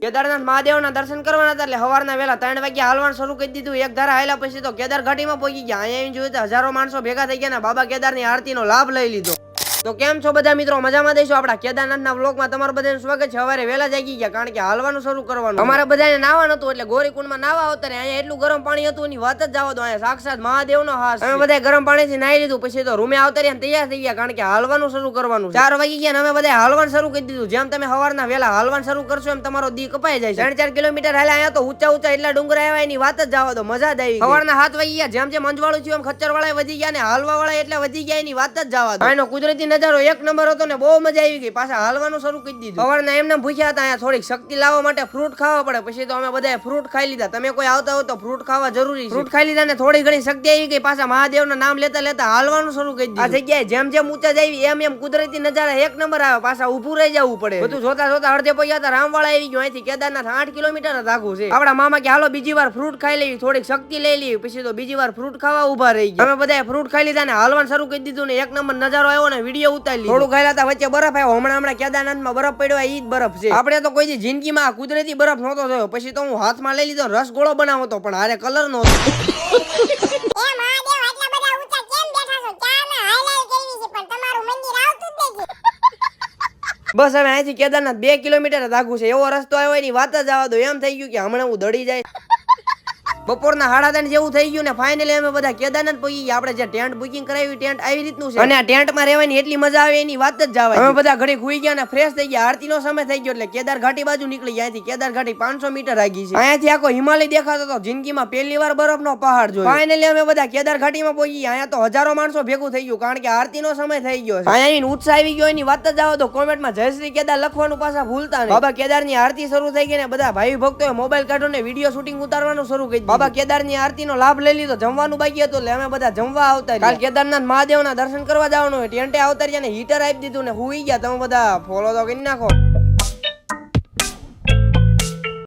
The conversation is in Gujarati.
કેદારનાથ મહાદેવના દર્શન કરવાના હતા એટલે સવારના વેલા 3 વાગે હાલવાનું શરૂ કરી દીધું. એક ધારા હાલ્યા પછી તો કેદાર ઘાટીમાં પહોંચી ગયા. અહીંયા જોયું તો હજારો માણસો ભેગા થઈ ગયા ને બાબા કેદારની આરતીનો લાભ લઈ લીધો. તો કેમ છો બધા મિત્રો, મજામાં દઈશું. આપડા કેદારનાથના વ્લોગમાં તમારું બધાનું સ્વાગત છે. સવારે વહેલા જાગી ગયા કારણ કે હાલવાનું શરૂ કરવાનું. અમારે બધાને નાવાનું હતું એટલે ગોરીકુંડમાં નાવા આવતા અહીંયા એટલું ગરમ પાણી હતું એની વાત જ જવા દો. અહીંયા સાક્ષાત મહાદેવનો હાસ. અમે બધા ગરમ પાણીથી નાહી લીધું પછી તો રૂમે આવતા રહ્યા તૈયાર થઈ ગયા કારણ કે હાલવાનું શરૂ કરવાનું. 4 વાગી ગયા ને અમે બધા હાલવાનું શરૂ કરી દીધું. જેમ તમે સવારના વહેલા હાલવાનું શરૂ કરશો એમ તમારો દી કપાઈ જાય. 3-4 કિલોમીટર હાલ્યા. અહીંયા તો ઊંચા ઊંચા એટલા ડુંગર આવ્યા એની વાત જ જવા દો. મજા જ આવી. સવારના 7 વાગી ગયા. જેમ જેમ અંજવાળું થયું એમ ખચ્ચર વાળા વધી ગયા ને હાલવા વાળા એટલે વધી ગયા એની વાત જ જવા દો. આનો કુદરતી નજારો એક નંબર હતો ને બહુ મજા આવી ગઈ. પાછા હાલવાનું શરૂ કરી દીધું. સવારના એમને ભૂખ્યા હતા. અહીંયા થોડીક શક્તિ લાવવા માટે ફ્રૂટ ખાવા પડે. પછી તો અમે બધાએ ફ્રૂટ ખાઈ લીધા. તમે કોઈ આવતા હો તો ફ્રૂટ ખાવા જરૂરી છે. ફ્રૂટ ખાઈ લીધા ને થોડી ઘણી શક્તિ આવી ગઈ. પાછા મહાદેવના નામ લેતા લેતા હાલવાનું શરૂ કરી દીધું. આ જગ્યાએ જેમ જેમ ઊંચા જાય એમ એમ કુદરતી નજારા એક નંબર આવે. પાછા ઊભું રહી જવું પડે. બધું જોતા જોતા અડધે પહોંચ્યા હતા. રામવાળા આવી ગયો. અહીંથી કેદારનાથ 8 કિલોમીટર જ આઘું છે. આપડા મામા કે હાલો બીજી વાર ફ્રૂટ ખાઈ લેવી, થોડીક શક્તિ લઈ લેવી. પછી તો બીજી વાર ફ્રૂટ ખાવા ઉભા રહી ગયા. અમે બધાએ ફ્રૂટ ખાઈ લીધા ને હાલવાનું શરૂ કરી દીધું ને એક નંબર નજારો આવ્યો ને વિડીયો ઉતારી લીધો. થોડું ખાઈ લેતા વચ્ચે બરફ આવ્યો. હમણાં કેદારનાથમાં બરફ પડ્યો ઈ જ બરફ છે. આપણે તો કોઈ જિંદગીમાં કુદરતી બરફ નહોતો થયો. પછી તો હું હાથમાં લઈ લીધો રસગોળો બનાવો તો પણ હારે કલર નો બસ હવે અહીંથી કેદારનાથ 2 કિલોમીટર જ આઘું છે. એવો રસ્તો આવ્યો એની વાત જ આવવા દો. એમ થઈ ગયું કે હમણાં હું દડી જાય. બપોરના 3:30 જેવું થઈ ગયું ને ફાઇનલી અમે બધા કેદારનાથ પહોંચી ગયા. આપણે જે ટેન્ટ બુકિંગ કરાવી ટેન્ટ આવી રીતનું છે અને આ ટેન્ટમાં રહેવાની એટલી મજા આવે એની વાત જ જવા. અમે બધા ઘડી ખુઈ ગયા ને ફ્રેશ થઈ ગયા. આરતીનો સમય થઈ ગયો એટલે કેદાર ઘાટી બાજુ નીકળી ગયા. અહીંથી કેદાર ઘાટી 500 મીટર આગી છે. અહીંયાથી આખો હિમાલય દેખાતો હતો. જિંદગીમાં પહેલી વાર બરફનો પહાડ જોયો. ફાઇનલી અમે બધા કેદાર ઘાટીમાં પહોંચી ગયા. અહીંયા તો હજારો માણસો ભેગું થઈ ગયું કારણ કે આરતીનો સમય થઈ ગયો છે. અહીંયા ઉત્સાહ આવી ગયો એની વાત જ જવા દો. કોમેન્ટમાં જય શ્રી કેદાર લખવાનું પાછા ભૂલતા નહીં. બાબા કેદારની આરતી શરૂ થઈ ગઈ ને બધા ભાઈ ભક્તોએ મોબાઈલ કાઢો ને વિડીયો શૂટિંગ ઉતારવાનું શરૂ કરી દીધું. બાબા કેદારની આરતીનો લાભ લઈ લીધો. જમવાનું બાકી હતું એટલે અમે બધા જમવા આવતા. કાલ કેદારનાથ મહાદેવના દર્શન કરવા જવાનું હોય. ટેન્ટે આવતા રહ્યા ને હીટર આપી દીધું ને હુઈ ગયા. તમે બધા ફોલો તો કરી નાખો.